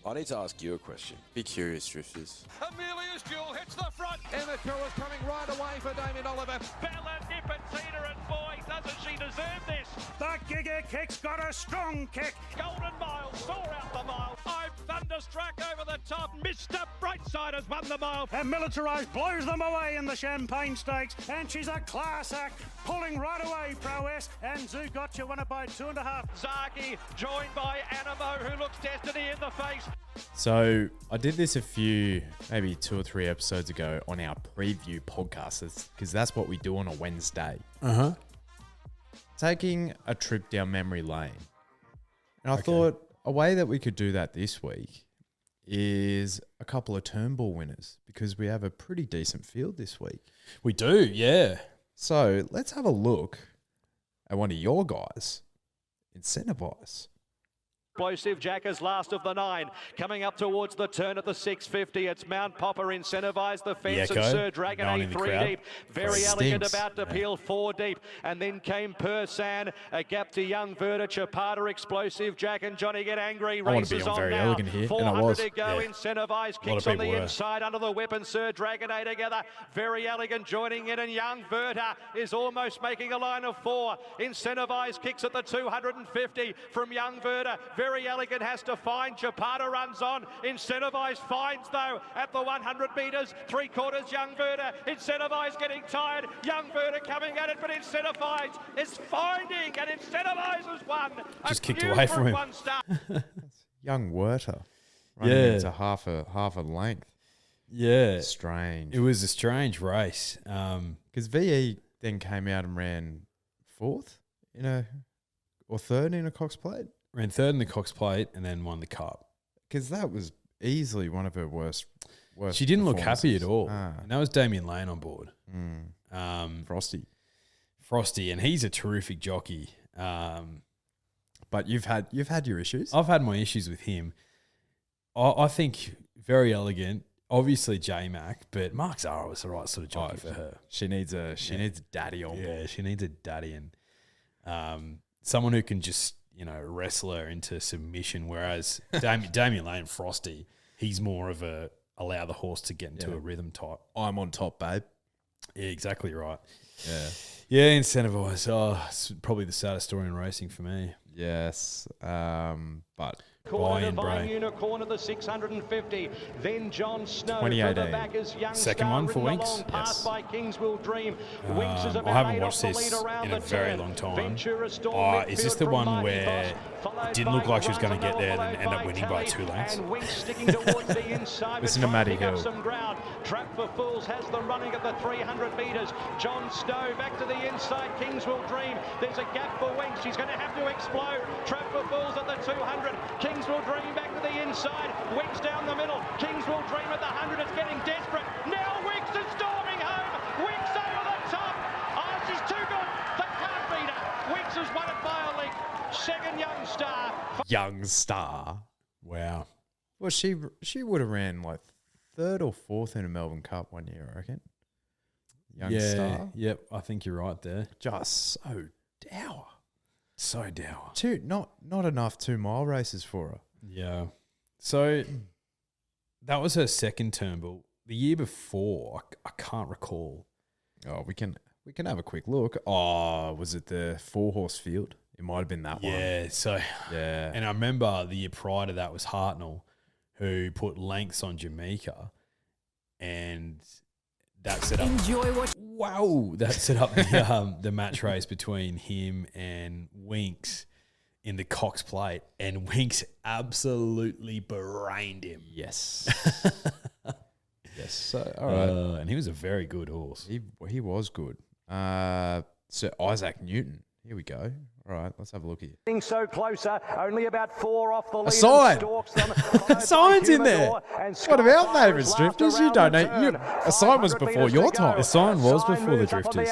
I need to ask you a question. Be curious, Drifters. Amelia's Jewel hits the front. Emma is coming right away for Damien Oliver. Bella Nipotina, and boy, doesn't she deserve this. The Giga Kick's got a strong kick. Golden Mile, soar out the mile. I'm thunderstruck over the top. Mr. Brightside has won the mile. And Militarised blows them away in the Champagne Stakes. And she's a class act, pulling right away Prowess. And Zugotcha won it by 2.5. Zaki, joined by Animo, who looks Destiny in the face. So I did this a few, maybe 2 or 3 episodes ago on our preview podcast, because that's what we do on a Wednesday. Taking a trip down memory lane. And I thought a way that we could do that this week is a couple of Turnbull winners, because we have a pretty decent field this week. We do, yeah. So let's have a look at one of your guys, Incentivize. Explosive Jack is last of the 9. Coming up towards the turn at the 650. It's Mount Popper, Incentivize the fence, and Sir Dragon A 3 deep. Very elegant, about to peel 4 deep. And then came Persan, a gap to Young Verda, Chapata, Explosive Jack, and Johnny Get Angry. Races on very now. elegant here, 400 to go. Incentivize kicks on the inside under the whip, and Sir Dragon A together. Very elegant joining in, and Young Verda is almost making a line of 4. Incentivize kicks at the 250 from Young Verda. Very elegant has to find. Chapata runs on. Incentivize finds though at the 100 metres. 3/4 Young Verda. Incentivize getting tired. Young Verda coming at it, but Incentivize is finding, and Incentivize has won. Just kicked away from him. One star. Young Werter running into half a length. Yeah. Strange. It was a strange race. Because VE then came out and ran 4th or 3rd in a Cox Plate. Ran 3rd in the Cox Plate and then won the Cup. Because that was easily one of her worst She didn't look happy at all. Ah. And that was Damien Lane on board. Frosty, and he's a terrific jockey. But you've had your issues. I've had my issues with him. I think very elegant. Obviously J-Mac, but Mark Zara was the right sort of jockey for her. She needs a daddy on board. Yeah, she needs a daddy, and someone who can just wrestle her into submission. Whereas Damien Lane, Frosty, he's more of a allow the horse to get into a rhythm type. I'm on top, babe. Yeah, exactly right. Yeah, Incentivize. Oh, it's probably the saddest story in racing for me. yes. But Corner Buy-in, Divine Bray. Unicorn of the 650. Then John Snow. 2018. Further back is Young Second Star, one for ridden Winks? along, passed Yes. by Kingsville Dream. Winks is I about haven't 8 watched off the this lead around in the a very turn. long time. Ventura Storm Is this midfield the from one Mighty where Boss, followed it didn't look by like she was going to Guantanamo, get there and then end followed up winning by Kelly, 2 lengths? And Winks sticking towards the inside. Listen but to trying Matty pick up Hill. some ground. Trap for Fools has them running at the 300 metres. John Snow back to the inside. Kingsville Dream. There's a gap for Winks. She's going to have to explode. Trap for Fools at the 200. Kingsville Dream back to the inside. Winks down the middle. Kingsville Dream at the 100. It's getting desperate. Now Winks is storming home. Winks over the top. Oh, she's too good. They can't beat her. Winks has won it by a length. Second Young Star. Young Star. Wow. Well, she would have ran like 3rd or 4th in a Melbourne Cup one year, I reckon. Young Star. Yep, I think you're right there. Just so dour. So dour. Not enough 2-mile races for her. Yeah. So that was her second Turnbull. The year before, I can't recall. Oh, we can have a quick look. Oh, was it the 4-horse field? It might have been that one. Yeah, so Yeah. and I remember the year prior to that was Hartnell, who put lengths on Jamaica, and that set up. That set up the match race between him and Winks in the Cox Plate, and Winks absolutely brained him. Yes. Yes. So, all right. And he was a very good horse. He was good. So Isaac Newton. Here we go. All right, let's have a look here. So closer, only about 4 off the lead. sign. Stalks them, A sign's in there. What about favourites, Drifters? You don't know. A sign was before your time. The sign was before the Drifters.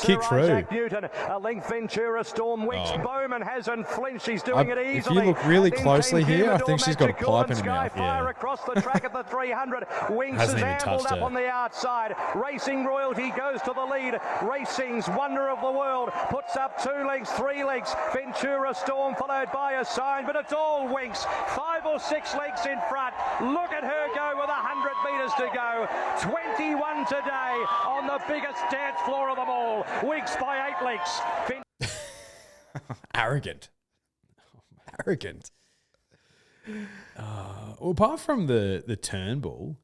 Kick through. Newton, a length Ventura Storm Winks. Bowman hasn't flinched. He's doing it If easily. you look really Then closely came here, I Cumador, think she's got a Magical pipe in and her mouth. Skyfire Yeah. across the track at the 300. Winks Hasn't is even ambled touched up her. on the outside. Racing Royalty goes to the lead. Racing's Wonder of the World puts up 2 lengths, 3 3 lengths. Ventura Storm followed by a sign, but it's all Winks. 5 or 6 lengths in front. Look at her go with 100 metres to go. 21 today on the biggest dance floor of them all. Winks by 8 lengths. Arrogant. Well, apart from the Turnbull,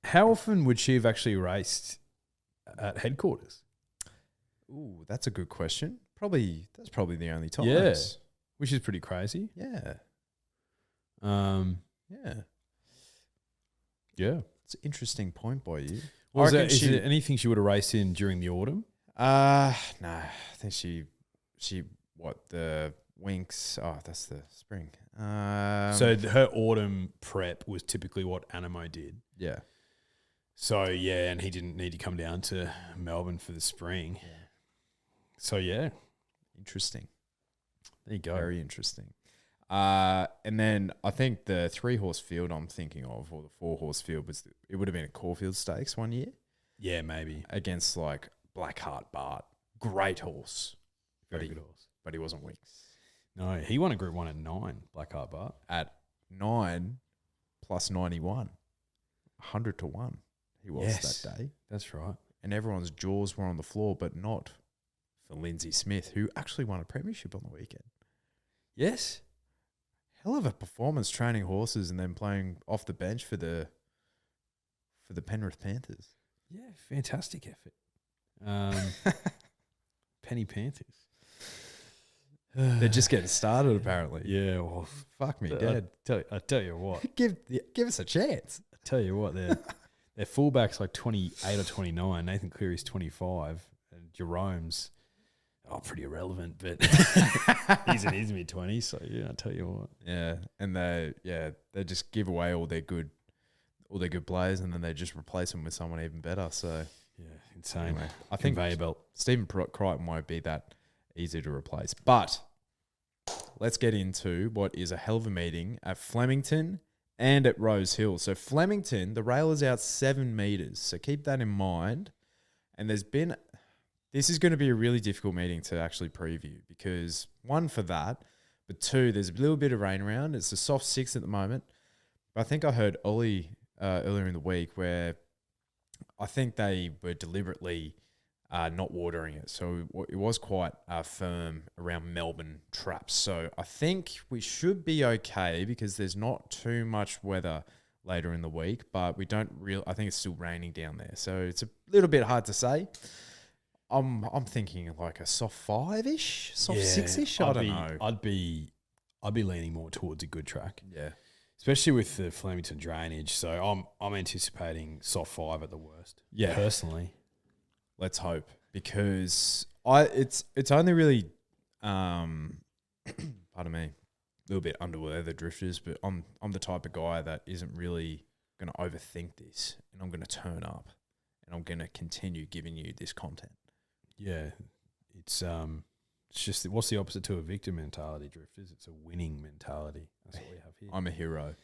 how often would she have actually raced at headquarters? Ooh, that's a good question. That's probably the only time. Yeah, which is pretty crazy. Yeah. Yeah. It's an interesting point by you. Is there anything she would have raced in during the autumn? No. I think she the Winks. Oh, that's the spring. So her autumn prep was typically what Animo did. Yeah. So yeah, and he didn't need to come down to Melbourne for the spring. Yeah. So yeah, interesting. There you go. Very interesting. And then I think the 3-horse field I'm thinking of, or the 4-horse field, it would have been at Caulfield Stakes one year. Yeah, maybe against like Blackheart Bart, great horse, very good horse, but he wasn't Winks. No, he won a Group 1 at 9. Blackheart Bart at 9 plus 91, 100 to 1. He was that day. That's right. And everyone's jaws were on the floor, but not for Lindsay Smith, who actually won a premiership on the weekend. Yes. Hell of a performance training horses and then playing off the bench for the Penrith Panthers. Yeah, fantastic effort. Penny Panthers. They're just getting started, apparently. Yeah, well, fuck me, Dad. I tell you what. Give us a chance. I tell you what, their fullback's like 28 or 29. Nathan Cleary's 25, and Jerome's pretty irrelevant, but he's in his mid-20s. So yeah, I tell you what. Yeah, and they just give away all their good players, and then they just replace them with someone even better. So yeah, insane. Anyway, I think conveyor belt. Stephen Crichton won't be that easy to replace. But let's get into what is a hell of a meeting at Flemington and at Rosehill. So Flemington, the rail is out 7 metres. So keep that in mind. And this is going to be a really difficult meeting to actually preview because 1 for that, but 2, there's a little bit of rain around. It's a soft 6 at the moment. But I think I heard Ollie earlier in the week where I think they were deliberately not watering it. So it was quite firm around Melbourne traps. So I think we should be okay because there's not too much weather later in the week, but I think it's still raining down there. So it's a little bit hard to say. I'm thinking like a soft 5-ish, soft 6-ish. I don't know. I'd be leaning more towards a good track. Yeah. Especially with the Flemington drainage. So I'm anticipating soft 5 at the worst. Yeah. Personally. Let's hope, because it's only really, pardon me, a little bit under weather drifters, but I'm the type of guy that isn't really going to overthink this, and I'm going to turn up, and I'm going to continue giving you this content. Yeah, it's just what's the opposite to a victim mentality, drifters? It's a winning mentality. That's what we have here. I'm a hero.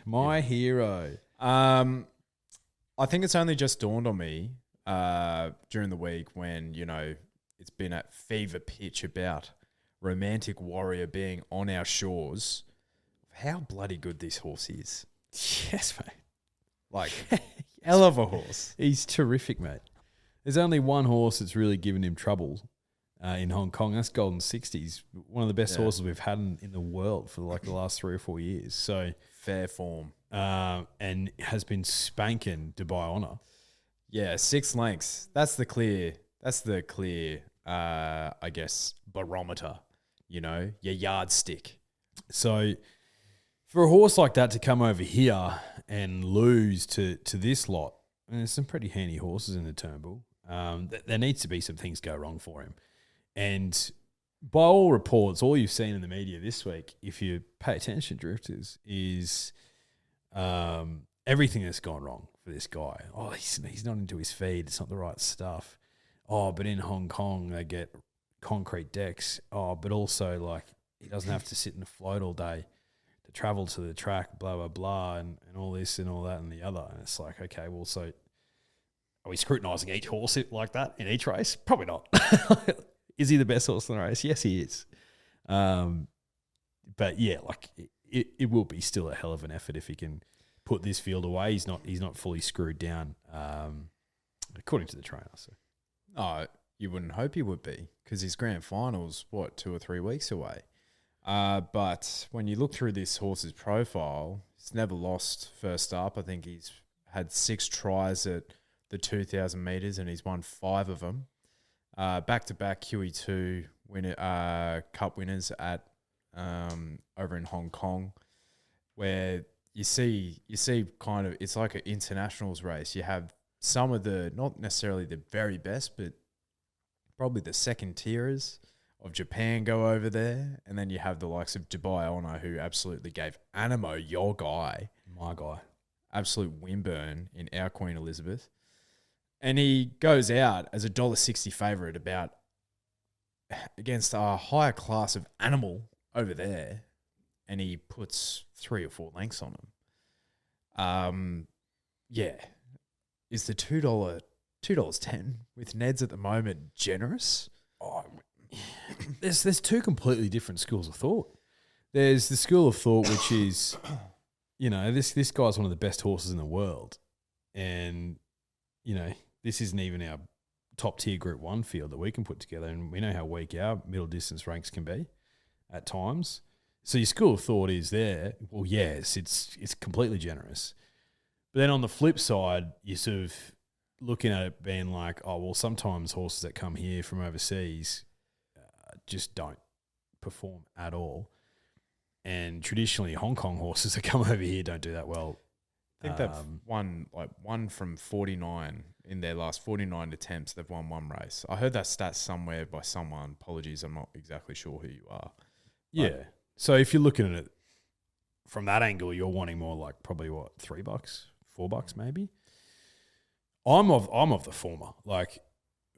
My hero. I think it's only just dawned on me during the week when, it's been at fever pitch about Romantic Warrior being on our shores, how bloody good this horse is. Yes, mate. Like, hell of a horse. He's terrific, mate. There's only one horse that's really given him trouble in Hong Kong. That's Golden 60s, one of the best horses we've had in the world for like the last 3 or 4 years. So fair form. And has been spanking Dubai Honour. Yeah, 6 lengths. That's the clear, I guess, barometer, your yardstick. So for a horse like that to come over here and lose to this lot, and there's some pretty handy horses in the Turnbull. There needs to be some things go wrong for him. And by all reports, all you've seen in the media this week, if you pay attention, drifters, is everything that's gone wrong for this guy. Oh, he's not into his feed. It's not the right stuff. Oh, but in Hong Kong, they get concrete decks. Oh, but also, like, he doesn't have to sit in a float all day to travel to the track, blah, blah, blah, and all this and all that and the other. And it's like, okay, well, so are we scrutinising each horse like that in each race? Probably not. Is he the best horse in the race? Yes, he is. But yeah, like it will be still a hell of an effort if he can put this field away. He's not fully screwed down, according to the trainer. So. Oh, you wouldn't hope he would be, because his grand final's, 2 or 3 weeks away. But when you look through this horse's profile, he's never lost first up. I think he's had 6 tries at the 2,000 metres and he's won 5 of them. Back-to-back QE2 cup winners at over in Hong Kong, where you see kind of, it's like an internationals race. You have some of the, not necessarily the very best, but probably the second tiers of Japan go over there. And then you have the likes of Dubai Honor, who absolutely gave Animo, your guy, my guy, absolute windburn in our Queen Elizabeth. And he goes out as a $1.60 favourite against a higher class of animal over there, and he puts 3 or 4 lengths on him. Yeah. Is the $2.10 with Ned's at the moment generous? Oh, there's 2 completely different schools of thought. There's the school of thought which is, this guy's one of the best horses in the world, and this isn't even our top tier Group 1 field that we can put together, and we know how weak our middle distance ranks can be at times. So your school of thought is there. Well, yes, it's completely generous. But then on the flip side, you're sort of looking at it being like, oh, well, sometimes horses that come here from overseas just don't perform at all. And traditionally, Hong Kong horses that come over here don't do that well. I think they've won one from 49 in their last 49 attempts. They've won 1 race. I heard that stat somewhere by someone. Apologies, I'm not exactly sure who you are. Yeah. So if you're looking at it from that angle, you're wanting more like probably what, $3, $4 maybe. I'm of the former. Like,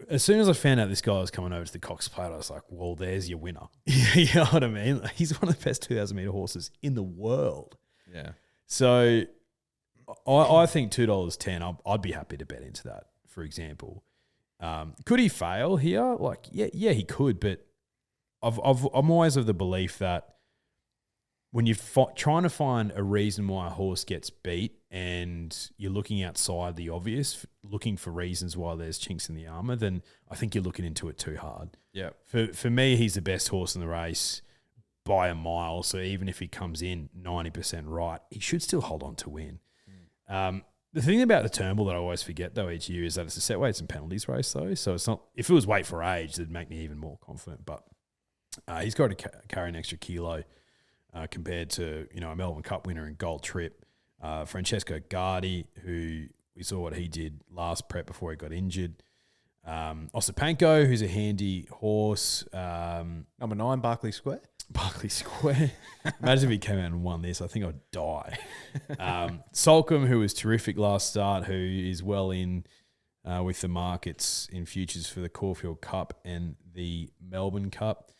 as soon as I found out this guy was coming over to the Cox Plate, I was like, well, there's your winner. You know what I mean? Like, he's one of the best 2,000 metre horses in the world. Yeah. So I think $2.10, I'd be happy to bet into that, for example. Could he fail here? Like, yeah, he could, but I'm always of the belief that when you're trying to find a reason why a horse gets beat and you're looking outside the obvious, looking for reasons why there's chinks in the armour, then I think you're looking into it too hard. Yeah. For me, he's the best horse in the race by a mile. So even if he comes in 90% right, he should still hold on to win. The thing about the Turnbull that I always forget, though, each year is that it's a set weights and penalties race, though. So it's not, if it was weight for age, it'd make me even more confident. But he's got to carry an extra kilo compared to, a Melbourne Cup winner in Gold Trip. Francesco Guardi, who we saw what he did last prep before he got injured. Osipanko, who's a handy horse. Number 9, Barclay Square. Barclay Square. Imagine if he came out and won this. I think I'd die. Solcombe, who was terrific last start, who is well in with the markets in futures for the Caulfield Cup and the Melbourne Cup.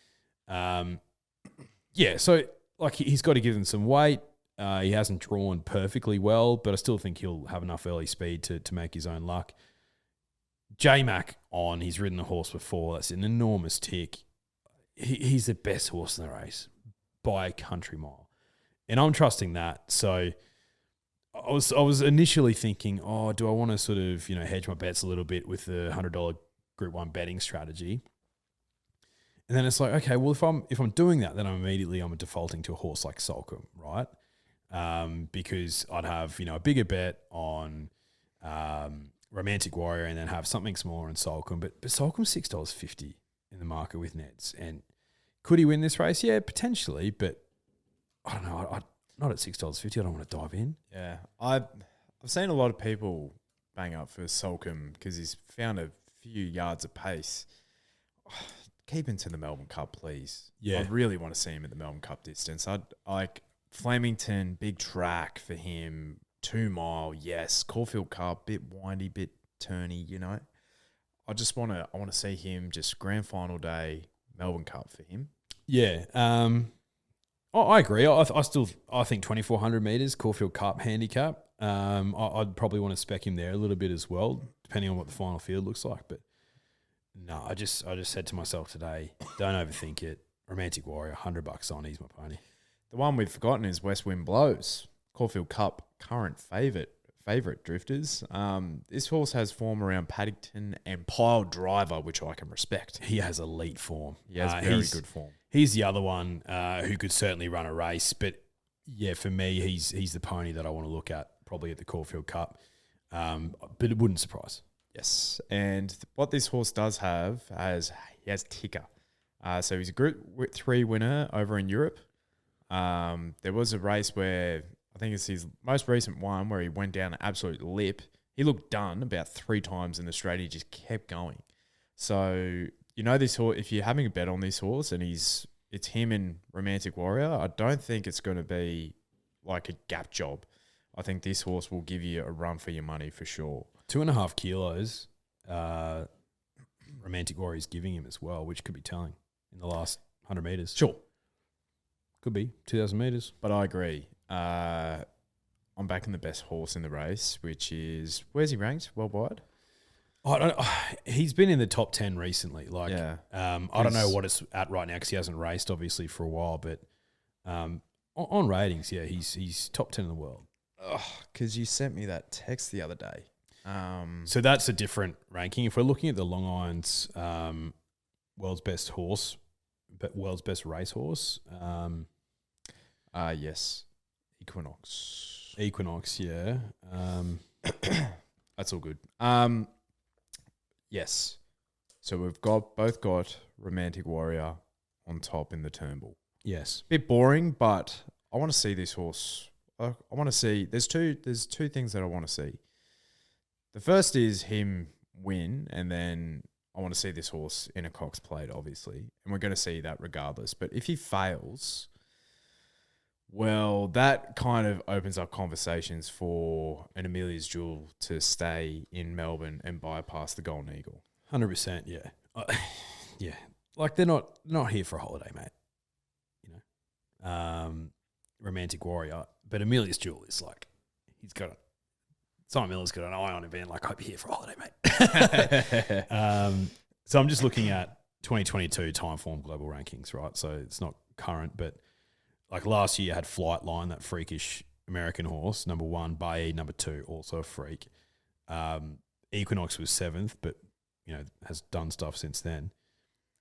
So like he's got to give them some weight. He hasn't drawn perfectly well, but I still think he'll have enough early speed to make his own luck. J-Mac he's ridden the horse before. That's an enormous tick. He's the best horse in the race by a country mile. And I'm trusting that. So I was initially thinking, do I want to sort of, hedge my bets a little bit with the $100 Group 1 betting strategy? And then it's like, okay, well, if I'm doing that, then I'm defaulting to a horse like Solcombe, right? Because I'd have, a bigger bet on Romantic Warrior and then have something smaller in Solcombe. But Solcombe's $6.50 in the market with Neds. And could he win this race? Yeah, potentially, but I don't know. Not at $6.50. I don't want to dive in. Yeah. I've seen a lot of people bang up for Solcombe because he's found a few yards of pace. Keep him to the Melbourne Cup, please. Yeah. I really want to see him at the Melbourne Cup distance. I'd like Flemington, big track for him, 2 mile, yes. Caulfield Cup, bit windy, bit turny, I want to see him just grand final day, Melbourne Cup for him. Yeah. I agree. I think 2,400 metres, Caulfield Cup handicap. I'd probably want to spec him there a little bit as well, depending on what the final field looks like. But No, I just said to myself today, don't overthink it. Romantic Warrior, $100 on. He's my pony. The one we've forgotten is West Wind Blows, Caulfield Cup current favourite drifters. This horse has form around Paddington and Pile Driver, which I can respect. He has elite form. He has very good form. He's the other one who could certainly run a race, but yeah, for me, he's the pony that I want to look at probably at the Caulfield Cup. But it wouldn't surprise. Yes, and what this horse does have he has ticker. So he's a Group 3 winner over in Europe. There was a race where I think it's his most recent one where he went down an absolute lip. He looked done about 3 times and the straight he just kept going. So you know this horse. If you're having a bet on this horse and it's him and Romantic Warrior, I don't think it's going to be like a gap job. I think this horse will give you a run for your money for sure. 2.5 kilos, Romantic Warrior is giving him as well, which could be telling in the last 100 metres. Sure. Could be 2,000 metres. But I agree. I'm backing the best horse in the race, which is, where's he ranked worldwide? He's been in the top 10 recently. Yeah. I don't know what it's at right now because he hasn't raced obviously for a while, but on ratings, yeah, he's top 10 in the world. Because you sent me that text the other day. So that's a different ranking. If we're looking at the Long Irons world's best horse, but world's best racehorse, yes, Equinox, yeah. That's all good. Yes. So we've both got Romantic Warrior on top in the Turnbull. Yes. Bit boring, but I want to see this horse. I want to see. There's two things that I want to see. The first is him win, and then I want to see this horse in a Cox Plate, obviously, and we're going to see that regardless. But if he fails, well, that kind of opens up conversations for an Amelia's Jewel to stay in Melbourne and bypass the Golden Eagle. 100%, yeah. Yeah. Like they're not here for a holiday, mate. You know? Romantic Warrior. But Amelia's Jewel is like, Simon Miller's got an eye on him being like, I'll be here for a holiday, mate. So I'm just looking at 2022 Timeform global rankings, right? So it's not current, but like last year, you had Flightline, that freakish American horse, number 1, Baye, number 2, also a freak. Equinox was 7th, but you know has done stuff since then.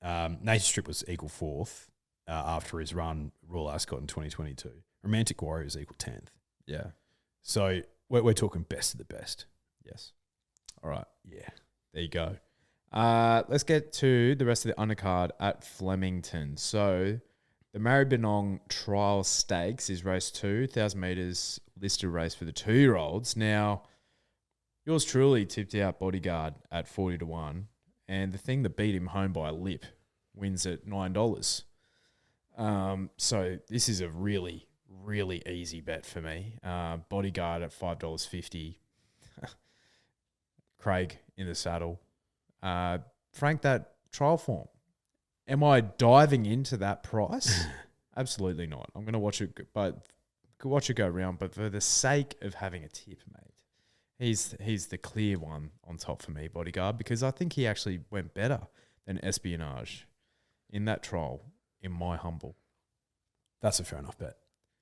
Nature Strip was equal 4th after his run Royal Ascot in 2022. Romantic Warrior is equal 10th. Yeah. So we're talking best of the best. Yes. All right. Yeah. There you go. Let's get to the rest of the undercard at Flemington. So the Maribyrnong Trial Stakes is race 2, 1,000 metres listed race for the 2-year-olds. Now, yours truly tipped out Bodyguard at 40-1, and the thing that beat him home by a lip wins at $9. So this is a really, really easy bet for me. Bodyguard at $5.50. Craig in the saddle. Frank, that trial form. Am I diving into that price? Absolutely not. I'm going to watch it go around, but for the sake of having a tip, mate, he's the clear one on top for me, Bodyguard, because I think he actually went better than Espionage in that trial, in my humble. That's a fair enough bet.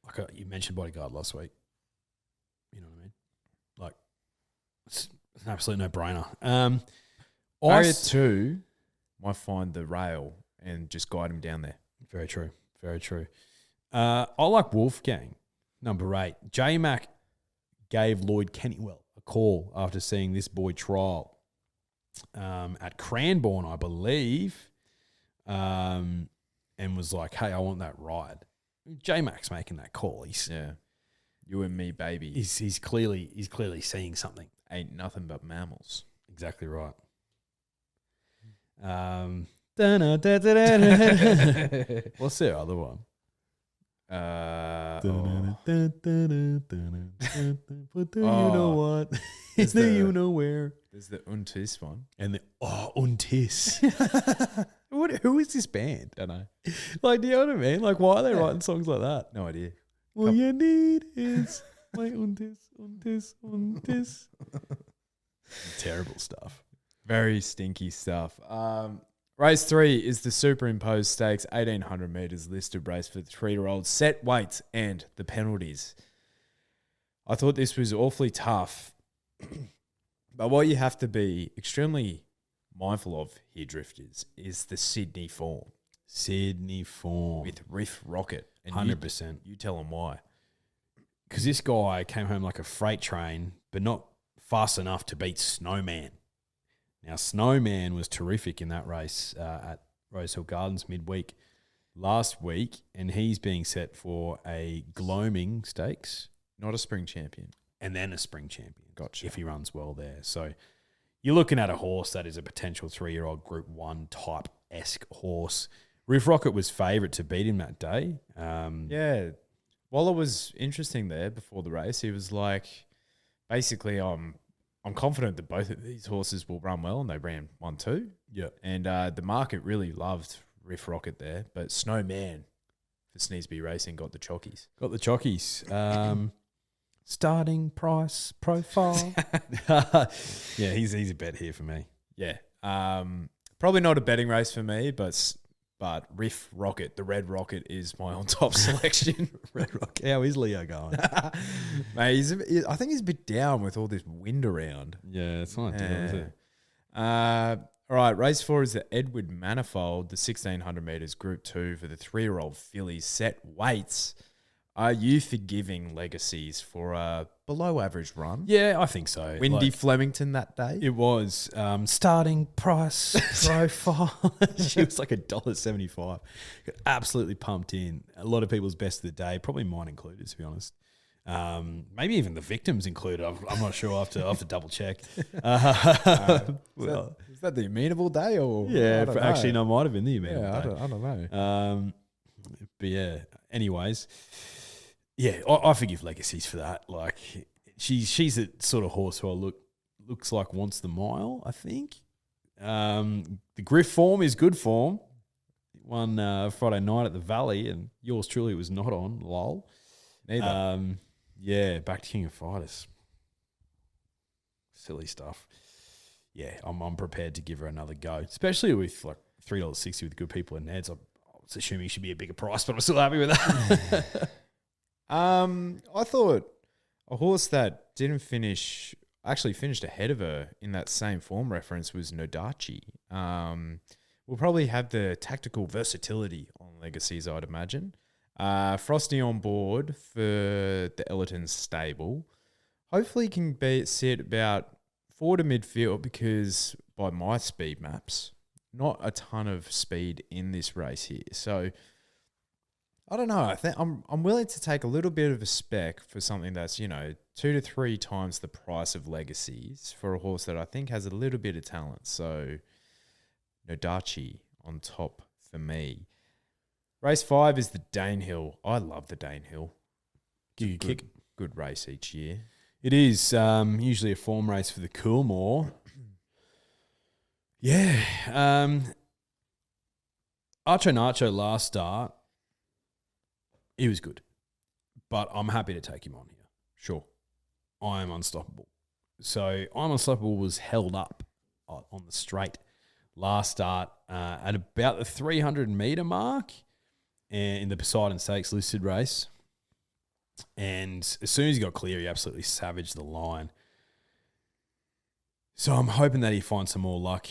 Like you mentioned Bodyguard last week. You know what I mean? Like, it's an absolute no-brainer. Barrier 2 might find the rail and just guide him down there. Very true. Very true. I like Wolfgang, number 8. J-Mac gave Lloyd Kennywell a call after seeing this boy trial at Cranbourne, I believe, and was like, hey, I want that ride. J-Mac's making that call. Yeah. You and me, baby. He's clearly seeing something. Ain't nothing but mammals. Exactly right. What's their other one? You know what? You know where? There's the Untis one. And the Untis. Who is this band? Don't know. Like, do you know what I mean? Like, why are they writing songs like that? No idea. All you need is my Untis. Terrible stuff. Very stinky stuff. Race 3 is the Superimposed Stakes, 1,800 metres listed race for the 3-year-olds. Set weights and the penalties. I thought this was awfully tough. But what you have to be extremely mindful of here, Drifters, is the Sydney form. Sydney form. With Riff Rocket. And 100%. You tell them why. Because this guy came home like a freight train, but not fast enough to beat Snowman. Now, Snowman was terrific in that race at Rosehill Gardens midweek last week, and he's being set for a gloaming stakes. Not a spring champion. And then a spring champion. Gotcha. If he runs well there. So you're looking at a horse that is a potential 3-year-old Group 1 type-esque horse. Riff Rocket was favourite to beat him that day. Yeah. Waller was interesting there before the race. He was like, basically, I'm confident that both of these horses will run well, and they ran 1-2. Yeah. And the market really loved Riff Rocket there, but Snowman for Sneesby Racing got the chockies. Got the chockies. Starting price profile. Yeah, he's a bet here for me. Yeah. Probably not a betting race for me, but Riff Rocket, the Red Rocket, is my on-top selection. Red Rocket. How is Leo going? Mate, I think he's a bit down with all this wind around. Yeah, it's not ideal, is it? All right, race 4 is the Edward Manifold, the 1,600 metres Group 2 for the 3-year-old fillies. Set weights. Are you forgiving Legacies for a below-average run? Yeah, I think so. Windy Flemington that day? It was. Starting price profile. She was like $1.75. Got absolutely pumped in. A lot of people's best of the day, probably mine included, to be honest. Maybe even the victims included. I'm not sure. I have to double check. Is that the amenable day? Or Yeah, actually, no, might have been the amenable day. I don't know. But yeah, anyways. Yeah, I forgive Legacies for that. Like, she's the sort of horse who looks like wants the mile, I think. The Griff form is good form. Won Friday night at the Valley, and yours truly was not on, lol. Neither. Yeah, back to King of Fighters. Silly stuff. Yeah, I'm prepared to give her another go, especially with like $3.60 with good people in Neds. I was assuming it should be a bigger price, but I'm still happy with that. I thought a horse that actually finished ahead of her in that same form reference was Nodachi. We'll probably have the tactical versatility on Legacies, I'd imagine. Frosty on board for the Ellerton stable. Hopefully can sit about 4 to midfield, because by my speed maps, not a ton of speed in this race here. So I don't know. I think I'm willing to take a little bit of a spec for something that's, 2 to 3 times the price of Legacies for a horse that I think has a little bit of talent. So Nodachi on top for me. Race 5 is the Danehill. I love the Danehill. Good race each year. It is usually a form race for the Coolmore. Yeah. Archo Nacho last start, he was good. But I'm happy to take him on here. Sure. I am unstoppable. So I'm Unstoppable was held up on the straight last start at about the 300-metre mark in the Poseidon Stakes listed race. And as soon as he got clear, he absolutely savaged the line. So I'm hoping that he finds some more luck.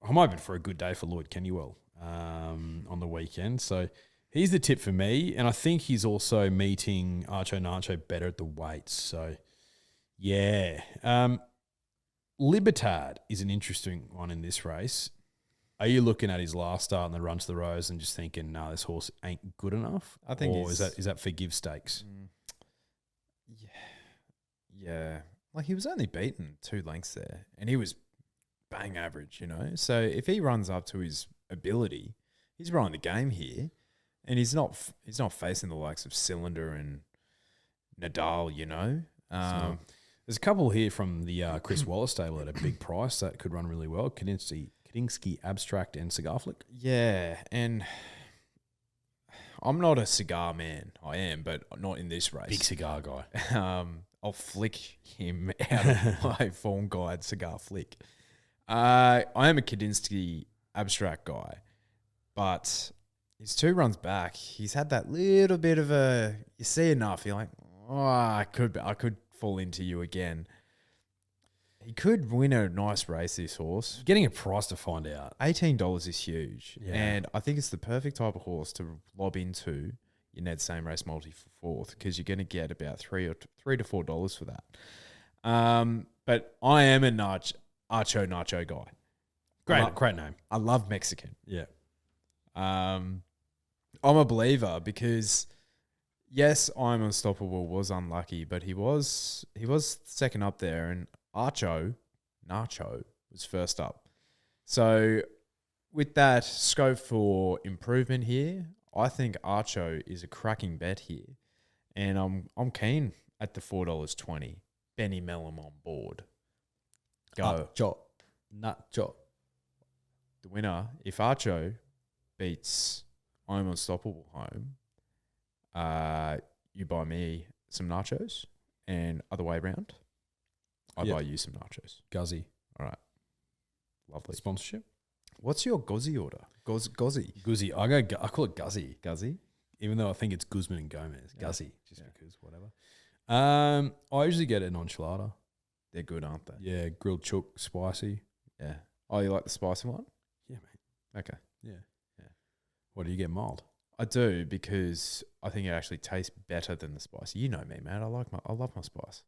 I'm hoping for a good day for Lloyd Kennywell on the weekend. So he's the tip for me. And I think he's also meeting Archo Nacho better at the weights. So, yeah. Libertad is an interesting one in this race. Are you looking at his last start in the Run to the Rose and just thinking, no, this horse ain't good enough? I think or is that forgive stakes? Yeah. Like, he was only beaten 2 lengths there, and he was bang average, So if he runs up to his ability, he's running the game here, and he's not facing the likes of Cylinder and Nadal, There's a couple here from the Chris Wallace stable at a big price that could run really well. Kadinsky, Abstract, and Cigar Flick. Yeah, and I'm not a cigar man. I am, but not in this race. Big cigar guy. I'll flick him out of my form guide, Cigar Flick. I am a Kadinsky abstract guy, but his 2 runs back, he's had that little bit of a. You see enough, you're like, oh, I could fall into you again. He could win a nice race, this horse. Getting a price to find out. $18 is huge. Yeah. And I think it's the perfect type of horse to lob into your Ned Same Race Multi for 4th, because you're going to get about $3 to $4 for that. But I am a Nacho guy. Great name. I love Mexican. Yeah. I'm a believer because, yes, I'm Unstoppable was unlucky, but he was second up there, and Nacho was first up. So with that scope for improvement here, I think Archo is a cracking bet here, and I'm keen at the $4.20. Benny Mellum on board. Go. Nacho. The winner, if Archo beats I'm Unstoppable home, you buy me some nachos, and other way around, I buy you some nachos. Guzzy. All right. Lovely. Sponsorship? What's your Gozzy order? Gozzy. Guzzy. I call it Guzzy. Guzzy? Even though I think it's Guzman and Gomez. Yeah. Guzzy. Just because, whatever. I usually get an enchilada. They're good, aren't they? Yeah, grilled chook, spicy. Yeah. Oh, you like the spicy one? Yeah, mate. Okay. Yeah. Yeah. What, do you get mild? I do, because I think it actually tastes better than the spicy. You know me, man. I love my spice.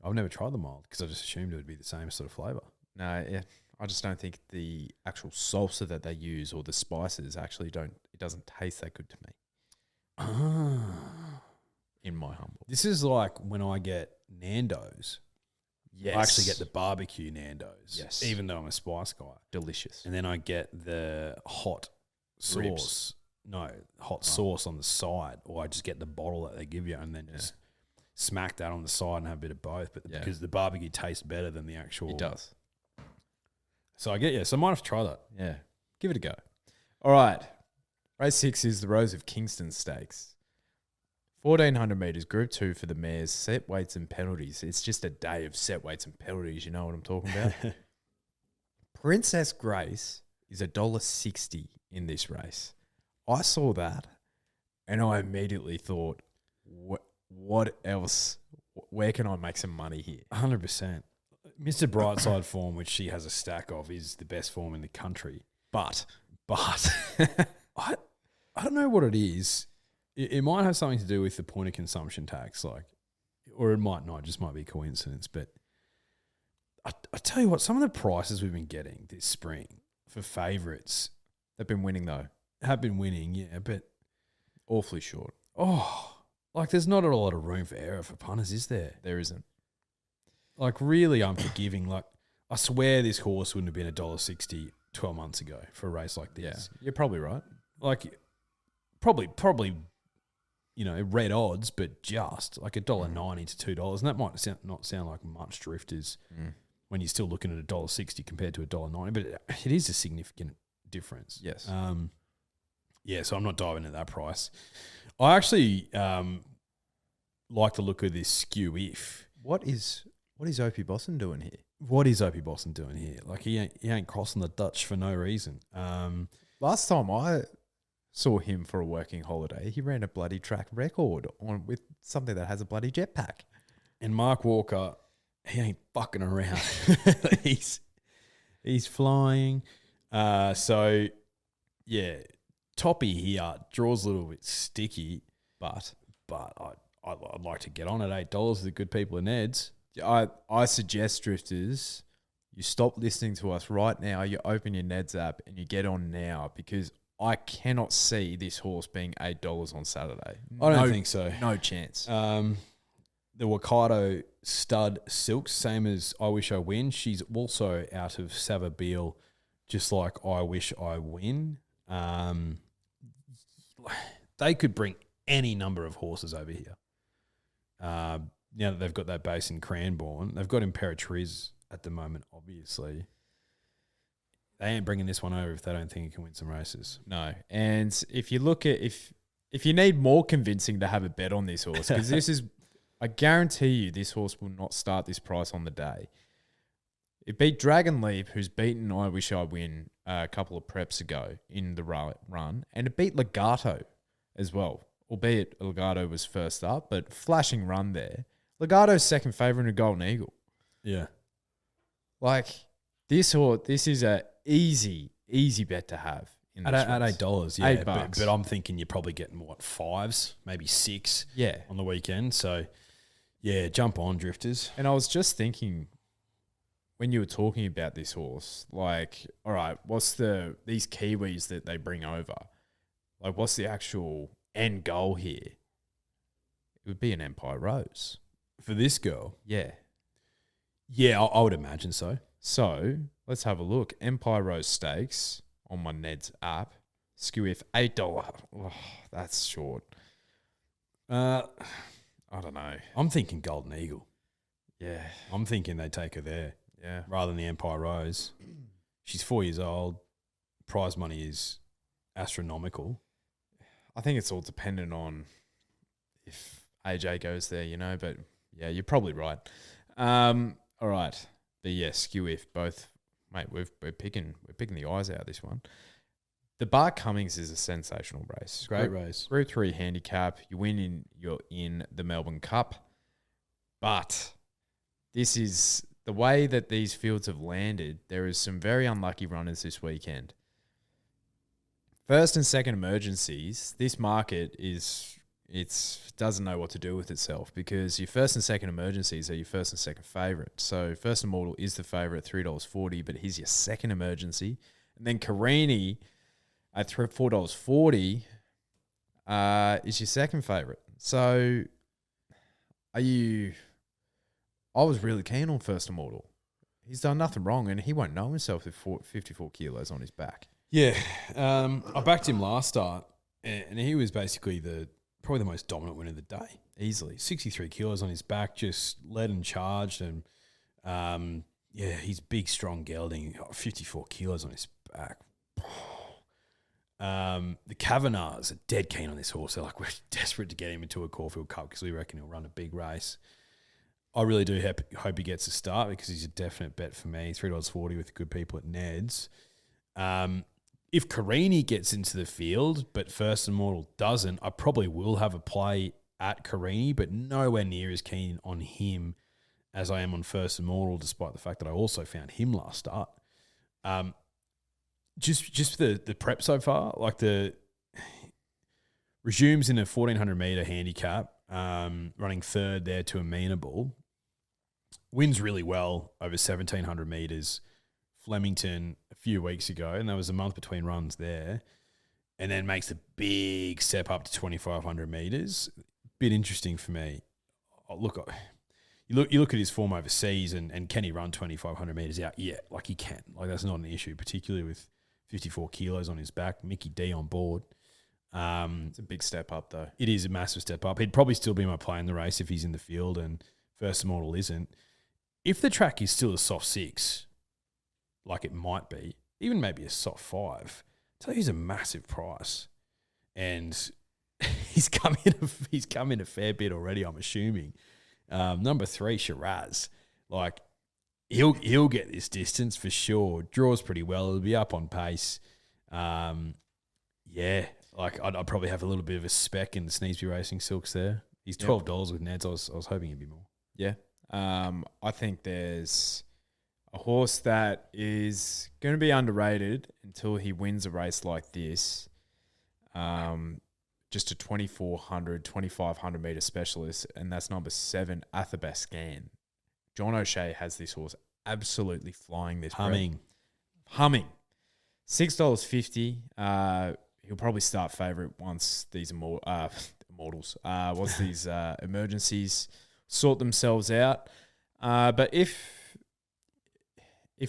I've never tried the mild because I just assumed it would be the same sort of flavour. No, yeah. I just don't think the actual salsa that they use or the spices actually it doesn't taste that good to me. In my humble. This is like when I get Nando's. Yes. I actually get the barbecue Nando's. Yes. Even though I'm a spice guy. Delicious. And then I get the hot sauce. Ribs. No, hot sauce on the side. Or I just get the bottle that they give you and then just smack that on the side and have a bit of both. But because the barbecue tastes better than the actual. It does. So so I might have to try that. Yeah. Give it a go. All right. Race 6 is the Rose of Kingston Stakes. 1,400 metres, Group 2 for the mares, set weights and penalties. It's just a day of set weights and penalties. You know what I'm talking about? Princess Grace is $1.60 in this race. I saw that and I immediately thought, what else? Where can I make some money here? 100%. Mr. Brightside form, which she has a stack of, is the best form in the country. But I don't know what it is. It might have something to do with the point of consumption tax, or it might not. It just might be a coincidence. But I tell you what, some of the prices we've been getting this spring for favourites, they've been winning though. Have been winning, yeah, but Awfully short. There's not a lot of room for error for punters, is there? There isn't. Really unforgiving. I swear this horse wouldn't have been $1.60 12 months ago for a race like this. Yeah, you're probably right. Probably, red odds, but just like $1.90 to $2. And that might not sound like much drifters when you're still looking at $1.60 compared to $1.90, but it is a significant difference. Yes. So I'm not diving into that price. I actually like the look of this skew if. What is Opie Boston doing here? What is Opie Boston doing here? He ain't crossing the Dutch for no reason. Last time I saw him for a working holiday, he ran a bloody track record with something that has a bloody jetpack. And Mark Walker, he ain't fucking around. he's flying. Toppy here draws a little bit sticky, but I'd like to get on at $8 with the good people in Neds. I suggest, drifters, you stop listening to us right now, you open your Neds app and you get on now, because I cannot see this horse being $8 on Saturday. I don't think so. No chance. The Wakado stud Silks, same as I Wish I Win. She's also out of Savabeel, just like I Wish I Win. They could bring any number of horses over here. Now that they've got that base in Cranbourne, they've got Imperatriz at the moment, obviously. They ain't bringing this one over if they don't think it can win some races. No. And if you look at, if you need more convincing to have a bet on this horse, because I guarantee you this horse will not start this price on the day. It beat Dragon Leap, who's beaten I Wish I Win a couple of preps ago in the run, and it beat Legato as well, albeit Legato was first up, but flashing run there. Legato's second favourite in a Golden Eagle. Yeah. Like, this is a easy bet to have. At $8, yeah. $8. But I'm thinking you're probably getting, what, 5s, maybe 6 on the weekend. So, yeah, jump on, Drifters. And I was just thinking, when you were talking about this horse, like, all right, what's these Kiwis that they bring over? Like, what's the actual end goal here? It would be an Empire Rose. For this girl? Yeah. Yeah, I would imagine so. So, let's have a look. Empire Rose Stakes on my Ned's app. Skew if $8. Oh, that's short. I don't know. I'm thinking Golden Eagle. Yeah. I'm thinking they take her there. Yeah. Rather than the Empire Rose. She's 4 years old. Prize money is astronomical. I think it's all dependent on if AJ goes there, but yeah, you're probably right. All right. But yeah, Skew if both, mate, we're picking the eyes out of this one. The Bar Cummings is a sensational race. Great race. Group 3 handicap. You're in the Melbourne Cup. But this is the way that these fields have landed. There is some very unlucky runners this weekend. First and second emergencies, this market doesn't know what to do with itself, because your first and second emergencies are your first and second favourite. So First Immortal is the favourite at $3.40, but he's your second emergency. And then Carini at $4.40 is your second favourite. So I was really keen on First Immortal. He's done nothing wrong, and he won't know himself with 54 kilos on his back. Yeah. I backed him last start, and he was basically probably the most dominant winner of the day. Easily. 63 kilos on his back, just led and charged. And, he's big, strong gelding. 54 kilos on his back. The Kavanaghs are dead keen on this horse. They're like, we're desperate to get him into a Caulfield Cup because we reckon he'll run a big race. I really do hope he gets a start, because he's a definite bet for me. $3.40 with good people at Ned's. If Carini gets into the field, but First Immortal doesn't, I probably will have a play at Carini, but nowhere near as keen on him as I am on First Immortal, despite the fact that I also found him last start. Just the prep so far, like the resumes in a 1400 metre handicap, running third there to Amenable. Wins really well over 1700 metres. Flemington a few weeks ago, and there was a month between runs there, and then makes a big step up to 2,500 metres. Bit interesting for me. You look at his form overseas, and can he run 2,500 metres out? Yeah, like he can. Like, that's not an issue, particularly with 54 kilos on his back. Mickey D on board. It's a big step up, though. It is a massive step up. He'd probably still be my play in the race if he's in the field and First Immortal isn't. If the track is still a soft 6, like it might be, even maybe a soft 5, so he's a massive price, and he's come in a fair bit already, I'm assuming. Number 3, Shiraz, like he'll get this distance for sure. Draws pretty well. It'll be up on pace. I'd probably have a little bit of a spec in the Sneesby Racing Silks there. He's $12 with Neds. I was hoping it'd be more. Yeah, I think there's a horse that is going to be underrated until he wins a race like this. Just a 2,500 metre specialist, and that's number 7, Athabascan. John O'Shea has this horse absolutely flying this Humming. $6.50. He'll probably start favourite once these once these emergencies sort themselves out. But if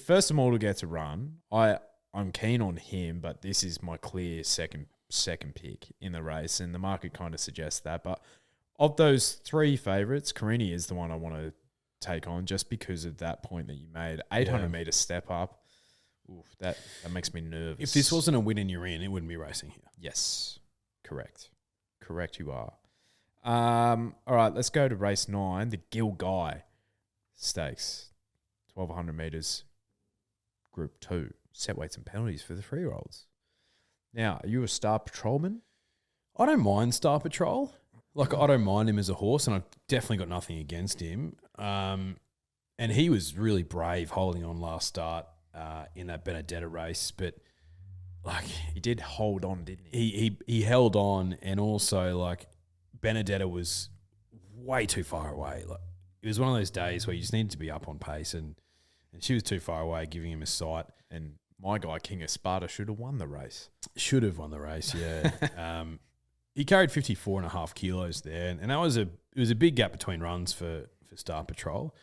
First Immortal gets a run, I'm keen on him, but this is my clear second pick in the race, and the market kind of suggests that. But of those 3 favourites, Carini is the one I want to take on, just because of that point that you made. 800 metre step up. Oof, that makes me nervous. If this wasn't a win and you're in, it wouldn't be racing here. Yes, correct you are. All right, let's go to race 9, the Gil Guy Stakes. 1,200 metres, Group 2, set weights and penalties for the 3-year-olds. Now, are you a Star Patrolman? I don't mind Star Patrol. Like, I don't mind him as a horse, and I've definitely got nothing against him. And he was really brave holding on last start in that Benedetta race. But, like... He did hold on, didn't he? He held on, and also, like, Benedetta was way too far away. Like, it was one of those days where you just needed to be up on pace, and she was too far away, giving him a sight. And my guy, King of Sparta, should have won the race. Should have won the race, yeah. He carried 54.5 kilos there, and it was a big gap between runs for Star Patrol.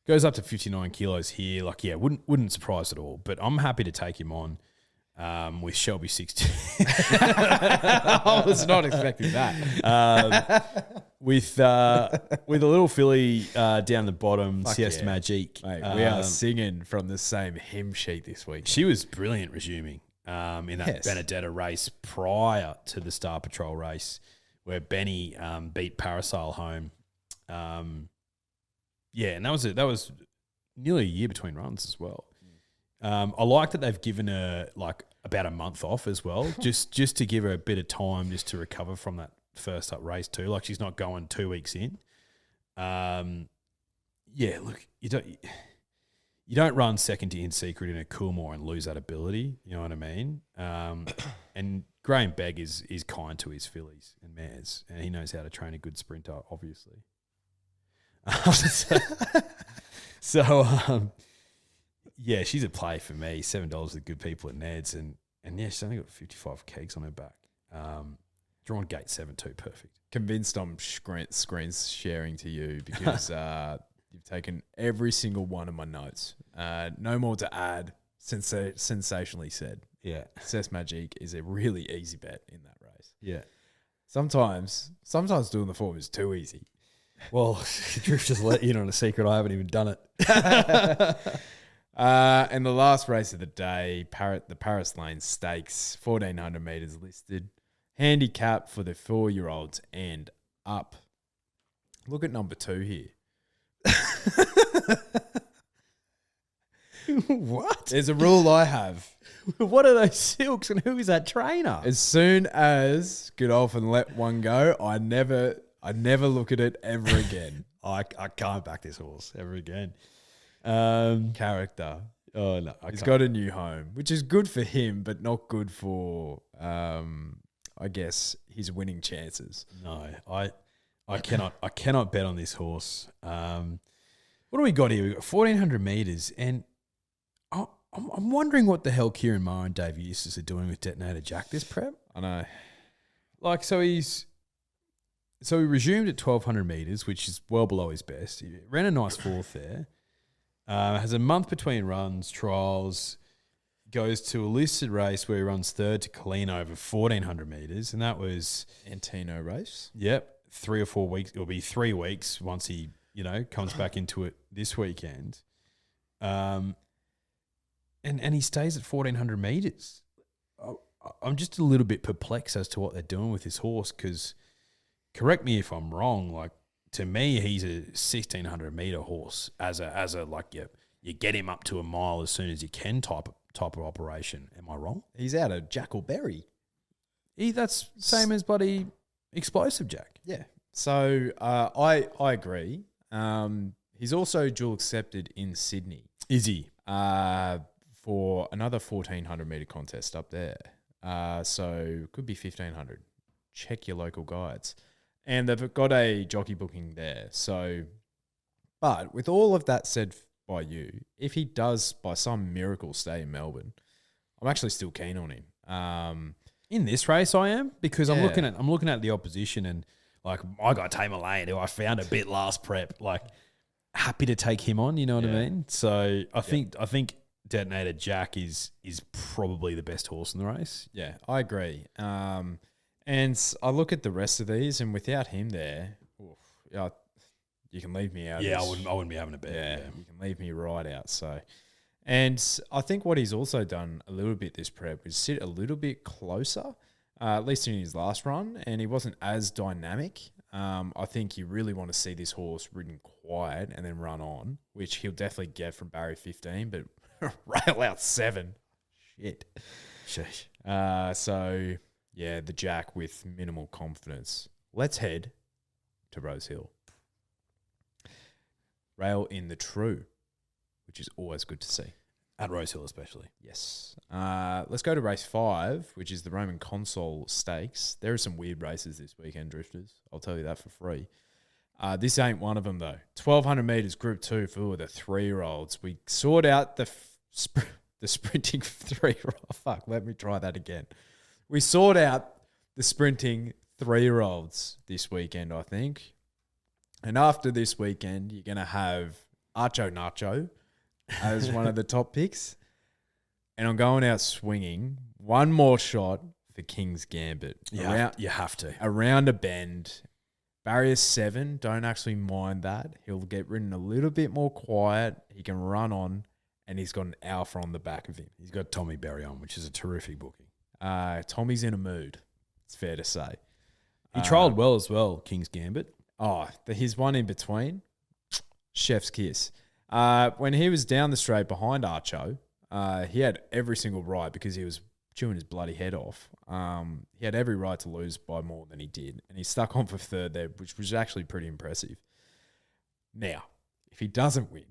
Goes up to 59 kilos here. Like, yeah, wouldn't surprise at all. But I'm happy to take him on with Shelby 16. I was not expecting that. With a little filly down the bottom, Fuck Siesta yeah. Magique. Mate, we are singing from the same hymn sheet this week. She was brilliant resuming in that Benedetta race prior to the Star Patrol race, where Benny beat Parasail home. And that was nearly a year between runs as well. I like that they've given her like about a month off as well, just to give her a bit of time just to recover from that first up race too. Like, she's not going 2 weeks in. Look, you don't run second to In Secret in a Coolmore and lose that ability. You know what I mean? And Graham Begg is kind to his fillies and mares, and he knows how to train a good sprinter, obviously. Yeah, she's a play for me. $7 with good people at Ned's, and yeah, she's only got 55 kegs on her back. Drawn gate 7 too, perfect. Convinced I'm screen sharing to you because you've taken every single one of my notes. No more to add. Sensationally said. Yeah, Siesta Magique is a really easy bet in that race. Yeah. Sometimes doing the form is too easy. Well, Drift just let you in on a secret. I haven't even done it. And the last race of the day, the Paris Lane Stakes, 1,400 metres listed. Handicap for the 4-year-olds and up. Look at number 2 here. What? There's a rule I have. What are those silks, and who is that trainer? As soon as get off and let one go, I never look at it ever again. I can't back this horse ever again. Character. Oh no, He's got a new home, which is good for him, but not good for, I guess, his winning chances. No, I cannot bet on this horse. What do we got here? We've got 1,400 metres, and I'm wondering what the hell Kieran Maher and Dave Eustace are doing with Detonator Jack this prep. I know. Like, so he resumed at 1,200 metres, which is well below his best. He ran a nice fourth there. Has a month between runs, trials, goes to a listed race where he runs third to Colleen over 1,400 metres, and that was... Antino race? Yep, 3 or 4 weeks. It'll be 3 weeks once he, comes back into it this weekend. And he stays at 1,400 metres. I'm just a little bit perplexed as to what they're doing with this horse, because, correct me if I'm wrong, like, to me, he's a 1,600 metre horse as a like you get him up to a mile as soon as you can type of operation. Am I wrong? He's out of Jackleberry. That's same as bloody Explosive Jack. Yeah. So I agree. He's also dual accepted in Sydney. Is he? For another 1,400 metre contest up there. So could be 1,500. Check your local guides. And they've got a jockey booking there. So, but with all of that said by you, if he does by some miracle stay in Melbourne, I'm actually still keen on him. In this race, I am, because I'm looking at the opposition, and like I got Tamer Lane, who I found a bit last prep. Like, happy to take him on. You know what I mean? So I think Detonator Jack is probably the best horse in the race. Yeah, I agree. And I look at the rest of these, and without him there, you can leave me out. Yeah, I wouldn't be having a bet. Yeah, you can leave me right out. So, and I think what he's also done a little bit this prep is sit a little bit closer, at least in his last run, and he wasn't as dynamic. I think you really want to see this horse ridden quiet and then run on, which he'll definitely get from Barrier 15, but Rail out 7. Shit. Sheesh. So, yeah, the Jack with minimal confidence. Let's head to Rosehill. Rail in the true, which is always good to see. At Rosehill especially. Yes. Let's go to race 5, which is the Roman Consul Stakes. There are some weird races this weekend, Drifters. I'll tell you that for free. This ain't one of them, though. 1,200 metres, Group 2 for the 3-year-olds. We sort out the sprinting 3-year-old. Fuck, let me try that again. We sort out the sprinting 3-year-olds this weekend, I think. And after this weekend, you're going to have Archo Nacho as one of the top picks. And I'm going out swinging. One more shot for King's Gambit. You have to. Around a bend. Barrier 7, don't actually mind that. He'll get ridden a little bit more quiet. He can run on, and he's got an alpha on the back of him. He's got Tommy Berry on, which is a terrific booking. Tommy's in a mood, it's fair to say. He trialled well as well, King's Gambit. His one in between, chef's kiss. When he was down the straight behind Archo, he had every single right because he was chewing his bloody head off. He had every right to lose by more than he did, and he stuck on for third there, which was actually pretty impressive. Now, if he doesn't win,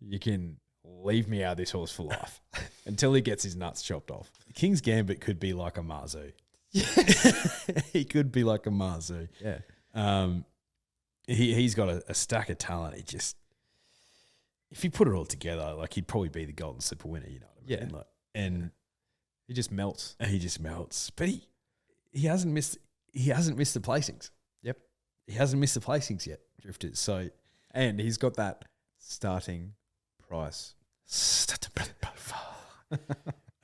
you can leave me out of this horse for life until he gets his nuts chopped off. King's Gambit could be like a Marzu. He could be like a Marzu. Yeah. He's got a stack of talent. He just, if you put it all together, like he'd probably be the Golden Slipper winner. You know what I mean? Yeah. Like, and he just melts. But he hasn't missed the placings. Yep. He hasn't missed the placings yet, Drifters. So, and he's got that starting price.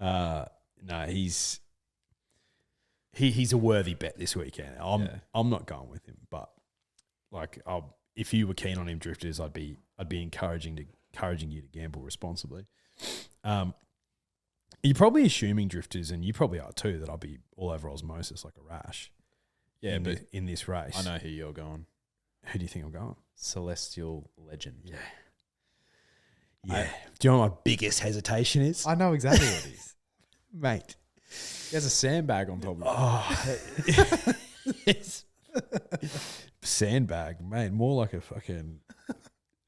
No, he's a worthy bet this weekend. I'm not going with him, but like if you were keen on him, Drifters, I'd be encouraging you to gamble responsibly. You're probably assuming, Drifters, and you probably are too, that I'll be all over osmosis like a rash. Yeah, in this race. I know who you're going. Who do you think I'm going? Celestial Legend. Yeah. Do you know what my biggest hesitation is? I know exactly what it is. Mate. He has a sandbag on top of it. Sandbag, mate. More like a fucking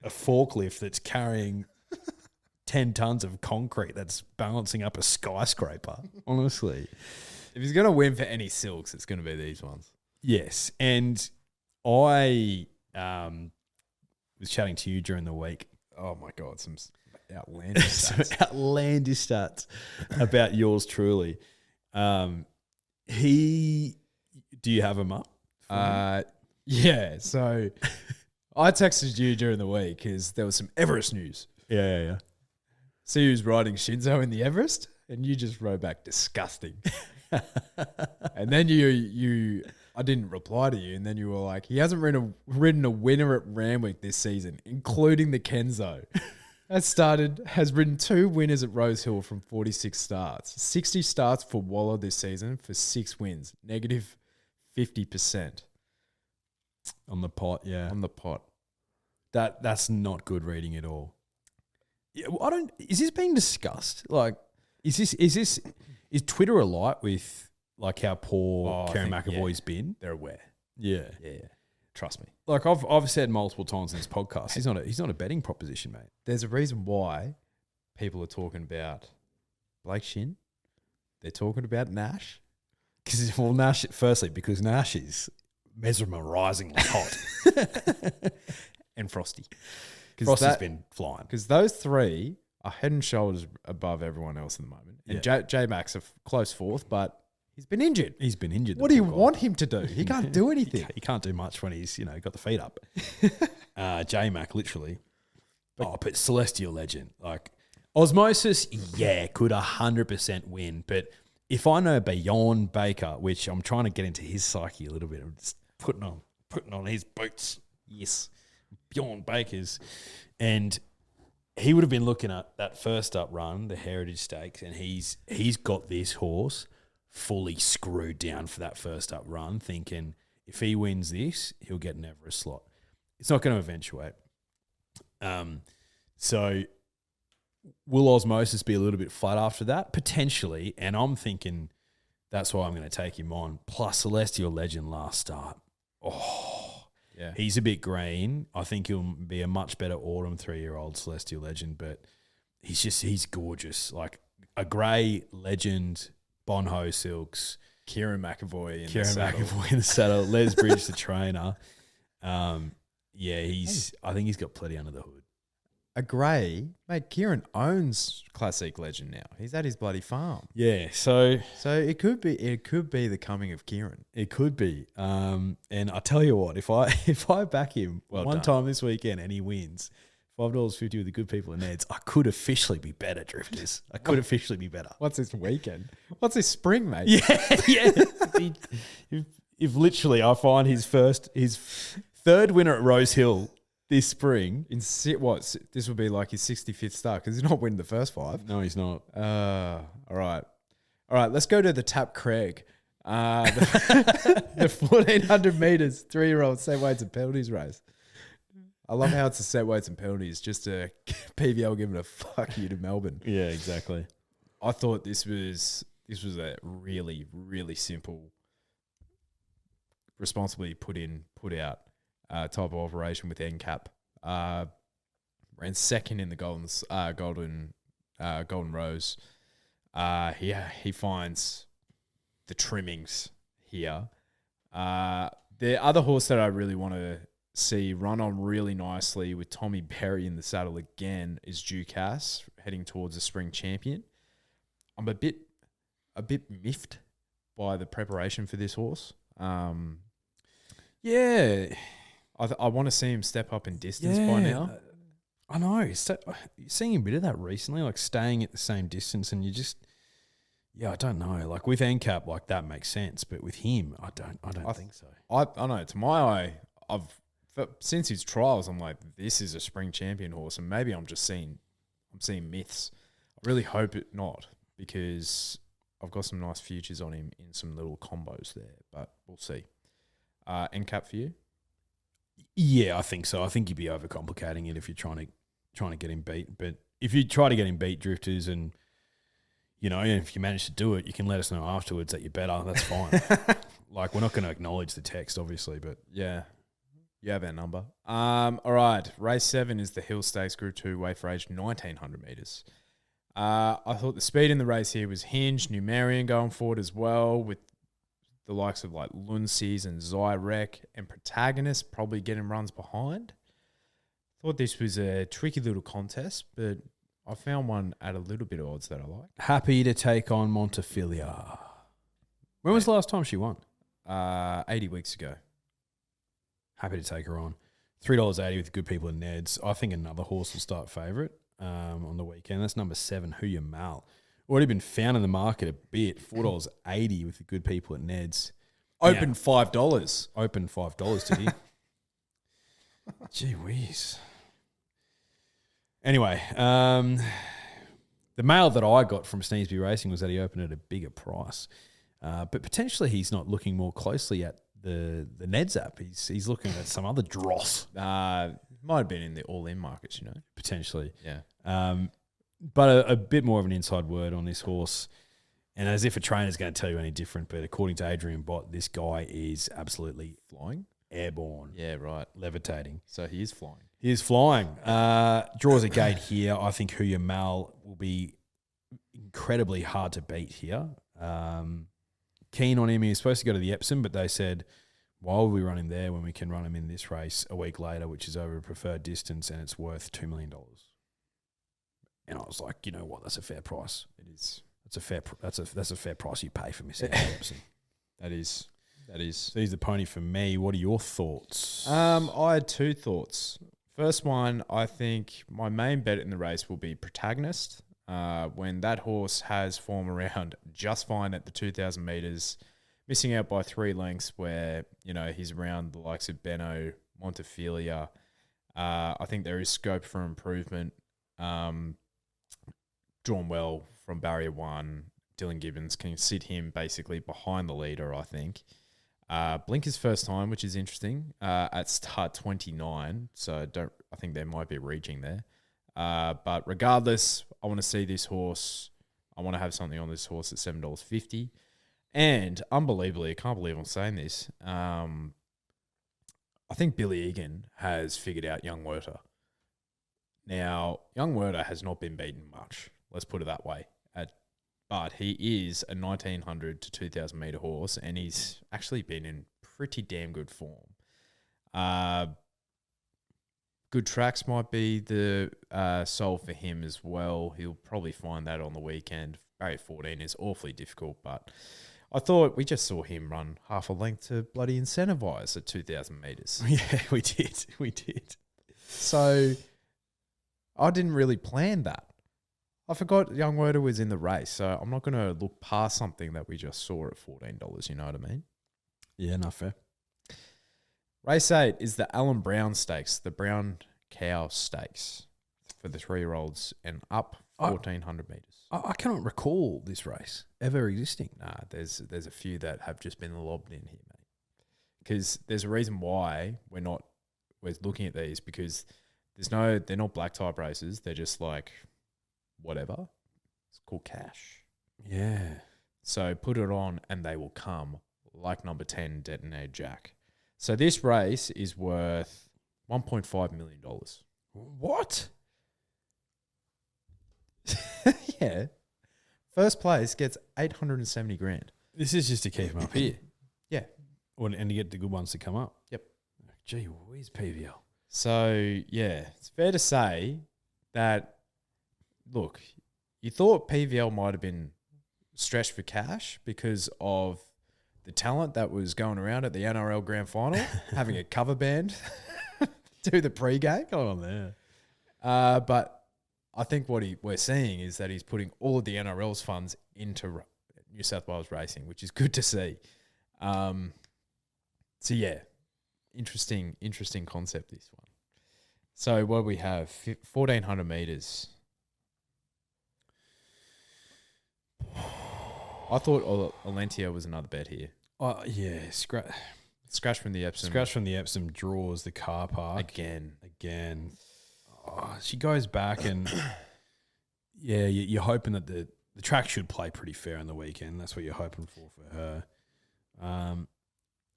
a forklift that's carrying 10 tons of concrete that's balancing up a skyscraper, honestly. If he's going to win for any silks, it's going to be these ones. Yes. And I was chatting to you during the week. Oh, my God. Some outlandish stats. Some outlandish stats about yours truly. Do you have them up? Yeah. So I texted you during the week because there was some Everest news. Yeah. See who's riding Shinzo in the Everest? And you just wrote back, disgusting. And then I didn't reply to you. And then you were like, he hasn't ridden a winner at Randwick this season, including the Kenzo. Has ridden 2 winners at Rosehill from 46 starts. 60 starts for Waller this season for 6 wins. Negative 50%. On the pot, yeah. On the pot. That's not good reading at all. Yeah, is this being discussed? Like, is Twitter alight with like how poor Karen McAvoy's been? They're aware. Yeah. Trust me. Like I've said multiple times in this podcast, he's not a betting proposition, mate. There's a reason why people are talking about Blake Shin. They're talking about Nash. Nash, firstly, because Nash is mesmerisingly hot. And Frosty. Frosty's been flying. Because those 3 are head and shoulders above everyone else at the moment. And J-Mac's a close 4th, but he's been injured. What do you want him to do? He can't do anything. He can't do much when he's got the feet up. J-Mac, literally. But Celestial Legend. Like, Osmosis, could 100% win. But if I know beyond Baker, which I'm trying to get into his psyche a little bit, I'm just putting on his boots. Yes. Beyond Baker's. And he would have been looking at that first up run, the Heritage Stakes, and he's got this horse fully screwed down for that first up run, thinking if he wins this, he'll get an Everest slot. It's not going to eventuate. So Will Osmosis be a little bit flat after that? Potentially. And I'm thinking that's why I'm going to take him on. Plus Celestial Legend last start. Oh, Yeah. he's a bit green. I think he'll be a much better autumn 3-year-old Celestial Legend, but he's gorgeous. Like a grey legend, Bonho Silks. Kieran McAvoy in the saddle. Les Bridge, the trainer. I think he's got plenty under the hood. A grey, mate. Kieran owns Classic Legend now. He's at his bloody farm. Yeah, so it could be the coming of Kieran. it could be. And I tell you what, if I back him Well one done. time this weekend and he wins $5.50 with the good people in Neds, I could officially be better, Drifters. I could officially be better. What's this weekend? What's this spring, mate? Yeah. If literally I find his third winner at Rosehill this spring. This will be like his 65th start because he's not winning the first 5. No, he's not. All right. Let's go to the Tap Craig. The 1400 meters 3-year-old set weights and penalties race. I love how it's a set weights and penalties, just a PVL giving a fuck you to Melbourne. Yeah, exactly. I thought this was a really, really simple, responsibly put out type of operation with NCAP. Ran second in the Golden Rose. He finds the trimmings here. The other horse that I really want to see run on really nicely with Tommy Berry in the saddle again is Ducasse, heading towards a spring champion. I'm a bit miffed by the preparation for this horse. Yeah. I want to see him step up in distance by now. I know. You're seeing a bit of that recently, like staying at the same distance, and you just, I don't know. Like with NCAP, like that makes sense, but with him, I don't think so. I know. To my eye, since his trials, I'm like, this is a spring champion horse, and maybe I'm seeing myths. I really hope it not, because I've got some nice futures on him in some little combos there, but we'll see. NCAP for you? Yeah, I think so. I think you'd be overcomplicating it if you're trying to get him beat. But if you try to get him beat, Drifters, and if you manage to do it, you can let us know afterwards that you're better. That's fine. Like, we're not going to acknowledge the text, obviously, but yeah, you have our number. All right, race 7 is the Hill Stakes Group 2 weight for age 1900 meters. I thought the speed in the race here was hinged. Numerian going forward as well, with the likes of like Lunces and Zyrek and Protagonist probably getting runs behind. Thought this was a tricky little contest, but I found one at a little bit of odds that I like. happy to take on Montefilia. When was the last time she won? 80 weeks ago. Happy to take her on. $3.80 with good people in Neds. I think another horse will start favourite on the weekend. That's number 7, Who You Mal. Already been found in the market a bit. $4.80 with the good people at Neds. Open $5. Open $5, did he? Gee whiz. Anyway, the mail that I got from Sneesby Racing was that he opened at a bigger price. But potentially he's not looking more closely at the Neds app. He's looking at some other dross. Might have been in the all-in markets, Potentially. Yeah. But a bit more of an inside word on this horse. And as if a trainer's going to tell you any different, but according to Adrian Bott, this guy is absolutely Flying? airborne. Yeah, right. Levitating. So he is flying. He is flying. Draws a gate here. I think Huya Mal will be incredibly hard to beat here. Keen on him. He was supposed to go to the Epsom, but they said, why would we run him there when we can run him in this race a week later, which is over a preferred distance, and it's worth $2 million. And I was like, you know what? That's a fair price. It is. That's a fair price you pay for missing out on Epsom. That is. So he's the pony for me. What are your thoughts? I had 2 thoughts. First one, I think my main bet in the race will be Protagonist. When that horse has form around just fine at the 2,000 metres, missing out by 3 lengths where, he's around the likes of Benno, Montefilia. I think there is scope for improvement. Drawn well from barrier 1. Dylan Gibbons can sit him basically behind the leader, I think. Blinker's first time, which is interesting, at start 29. So I think there might be a reaching there. But regardless, I want to see this horse. I want to have something on this horse at $7.50. And unbelievably, I can't believe I'm saying this. I think Billy Egan has figured out Young Werter. Now, Young Werter has not been beaten much. Let's put it that way. But he is a 1,900 to 2,000 metre horse, and he's actually been in pretty damn good form. Good tracks might be the soul for him as well. He'll probably find that on the weekend. Barrier 14 is awfully difficult, but I thought we just saw him run half a length to bloody Incentivise at 2,000 metres. Yeah, we did. We did. So I didn't really plan that. I forgot Young Werter was in the race, so I'm not going to look past something that we just saw at $14, you know what I mean? Yeah, not fair. Race 8 is the Alan Brown Stakes, the Brown Cow Stakes for the 3-year-olds and up 1,400 metres. I cannot recall this race ever existing. Nah, there's a few that have just been lobbed in here, mate. Because there's a reason why we're looking at these, because they're not black type races. They're just like whatever. It's called cash. Yeah. So put it on and they will come, like number 10, Detonated Jack. So this race is worth $1.5 million. What? Yeah. First place gets 870 grand. This is just to keep him up here. Yeah. And to get the good ones to come up. Yep. Gee whiz, PVL. So, yeah, it's fair to say that, look, you thought PVL might have been stretched for cash because of the talent that was going around at the NRL Grand Final, having a cover band do the pre-game. Go on there. But I think what we're seeing is that he's putting all of the NRL's funds into New South Wales racing, which is good to see. So, yeah, interesting concept, this one. So, what we have, 1,400 metres. I thought Alentia was another bet here. Oh, yeah. Scratch from the Epsom. Scratch from the Epsom draws the car park. Again. Oh, she goes back and, yeah, you're hoping that the track should play pretty fair on the weekend. That's what you're hoping for her.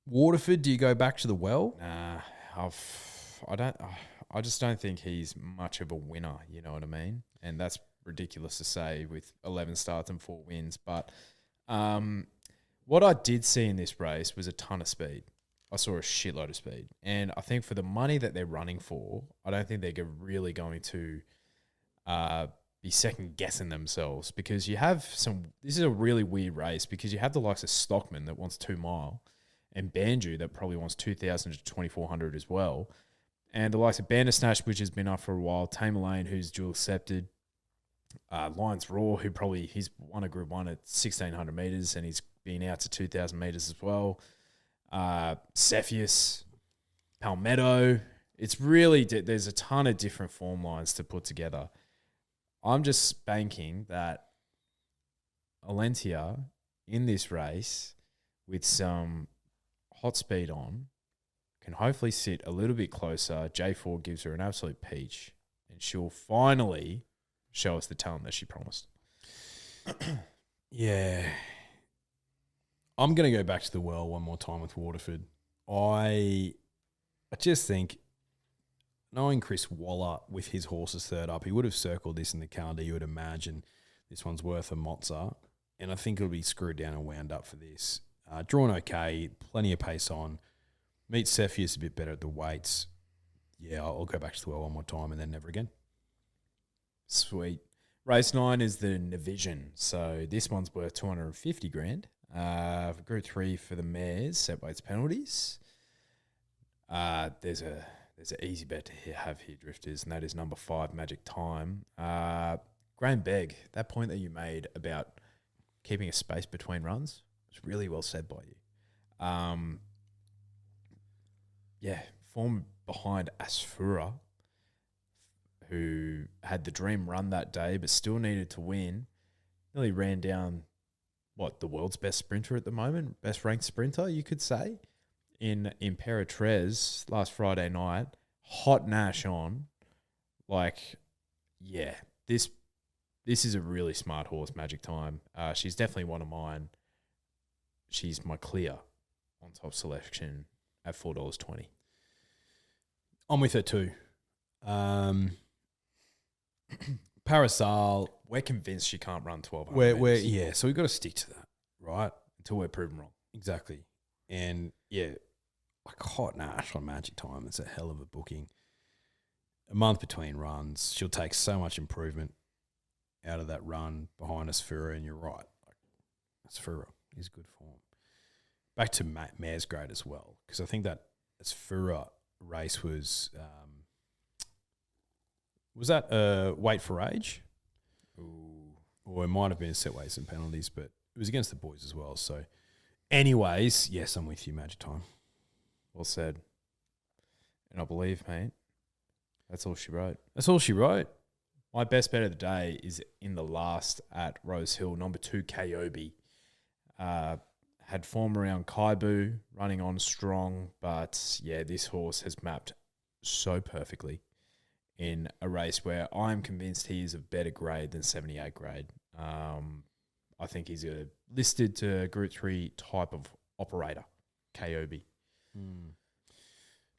Waterford, do you go back to the well? Nah, I just don't think he's much of a winner, you know what I mean? And that's ridiculous to say with 11 starts and 4 wins. But what I did see in this race was a ton of speed. I saw a shitload of speed. And I think for the money that they're running for, I don't think they're really going to be second-guessing themselves, because you have this is a really weird race because you have the likes of Stockman that wants 2 mile and Banju that probably wants 2,000 to 2,400 as well. And the likes of Bandersnatch, which has been up for a while, Tamer Lane, who's dual accepted, Lions Raw, he's won a Group 1 at 1,600 metres and he's been out to 2,000 metres as well. Cepheus, Palmetto. It's really, there's a ton of different form lines to put together. I'm just banking that Alentia in this race with some hot speed on can hopefully sit a little bit closer. J4 gives her an absolute peach and she'll finally show us the talent that she promised. Yeah. I'm going to go back to the well one more time with Waterford. I just think knowing Chris Waller with his horses third up, he would have circled this in the calendar. You would imagine this one's worth a Mozza. And I think it'll be screwed down and wound up for this. Drawn okay, plenty of pace on. Meets Cepheus a bit better at the weights. Yeah, I'll go back to the well one more time and then never again. Sweet. Race 9 is the Navision. So this one's worth 250 grand. Group 3 for the mares, set weights penalties. There's an easy bet to have here, Drifters, and that is number 5, Magic Time. Graham Begg, that point that you made about keeping a space between runs was really well said by you. Form behind Asfura, who had the dream run that day but still needed to win. Nearly ran down, the world's best sprinter at the moment, best ranked sprinter, you could say, in Imperatriz last Friday night. Hot Nash on. yeah, this is a really smart horse, Magic Time. She's definitely one of mine. She's my clear on top selection at $4.20. I'm with her too. Parasol. We're convinced she can't run 1200. So we've got to stick to that, right? Until we're proven wrong. Exactly. And yeah, like Hot Nash on Magic Time. It's a hell of a booking. A month between runs. She'll take so much improvement out of that run behind Asfura, and you're right. Like, Asfura is good form. Back to Mare's Grade as well, because I think that Asfura race was that weight for age? Ooh. Or it might have been set weights and penalties, but it was against the boys as well. So, anyways, yes, I'm with you, Magic Time. Well said. And I believe, mate, that's all she wrote. That's all she wrote. My best bet of the day is in the last at Rosehill, number 2, Kayobi. Had form around Kaibu, running on strong, but yeah, this horse has mapped so perfectly in a race where I'm convinced he is of better grade than 78 grade. I think he's a listed to Group 3 type of operator, Kayobi.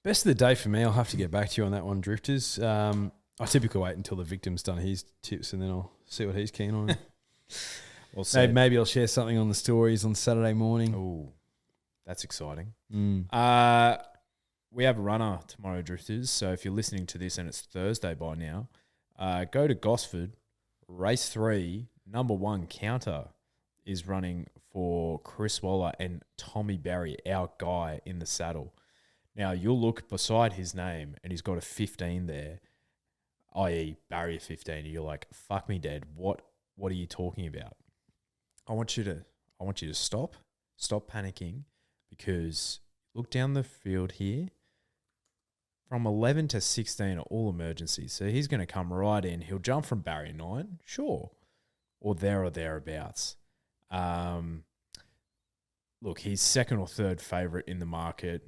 Best of the day for me, I'll have to get back to you on that one, Drifters. I typically wait until the victim's done his tips and then I'll see what he's keen on. Maybe I'll share something on the stories on Saturday morning. Oh, that's exciting. We have a runner tomorrow, Drifters. So if you're listening to this and it's Thursday by now, go to Gosford. Race 3, number 1 Counter is running for Chris Waller and Tommy Barry, our guy in the saddle. Now, you'll look beside his name and he's got a 15 there, i.e. barrier 15. And you're like, fuck me, Dad. What are you talking about? I want you to stop panicking, because look down the field here. From 11 to 16 are all emergencies. So he's going to come right in. He'll jump from barrier 9, sure, or thereabouts. Look, he's second or third favourite in the market.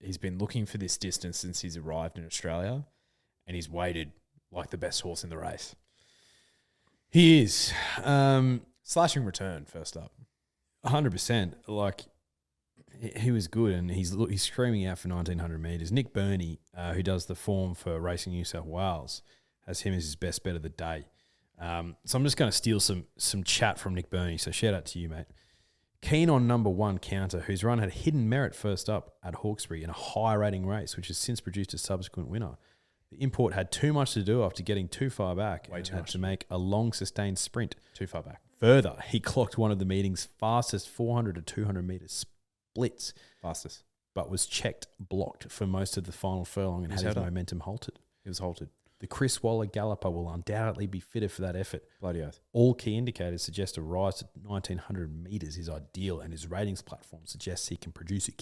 He's been looking for this distance since he's arrived in Australia, and he's waited like the best horse in the race. He is. Slashing return, first up. 100%. Like, he was good, and he's screaming out for 1,900 metres. Nick Burney, who does the form for Racing New South Wales, has him as his best bet of the day. So I'm just going to steal some chat from Nick Burney, so shout out to you, mate. Keen on number 1 Counter, whose run had hidden merit first up at Hawkesbury in a high-rating race, which has since produced a subsequent winner. The import had too much to do after getting too far back and had to make a long, sustained sprint. Too far back. Further, he clocked one of the meeting's fastest 400 to 200 metre splits. Fastest. But was blocked for most of the final furlong and had his momentum halted. He was halted. The Chris Waller galloper will undoubtedly be fitter for that effort. Bloody oath. All key indicators suggest a rise to 1,900 metres is ideal, and his ratings platform suggests he can produce a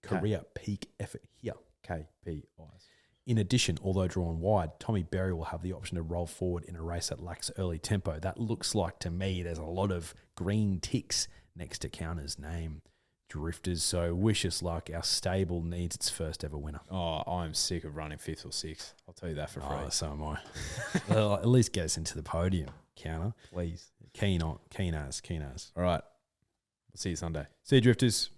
career peak effort here. KPIs. In addition, although drawn wide, Tommy Berry will have the option to roll forward in a race that lacks early tempo. That looks like, to me, there's a lot of green ticks next to Counter's name. Drifters, so wish us luck. Our stable needs its first ever winner. Oh, I'm sick of running 5th or 6th. I'll tell you that for free. Oh, so am I. Well, at least get us into the podium, Counter. Please. Keen as. All right. We'll see you Sunday. See you, Drifters.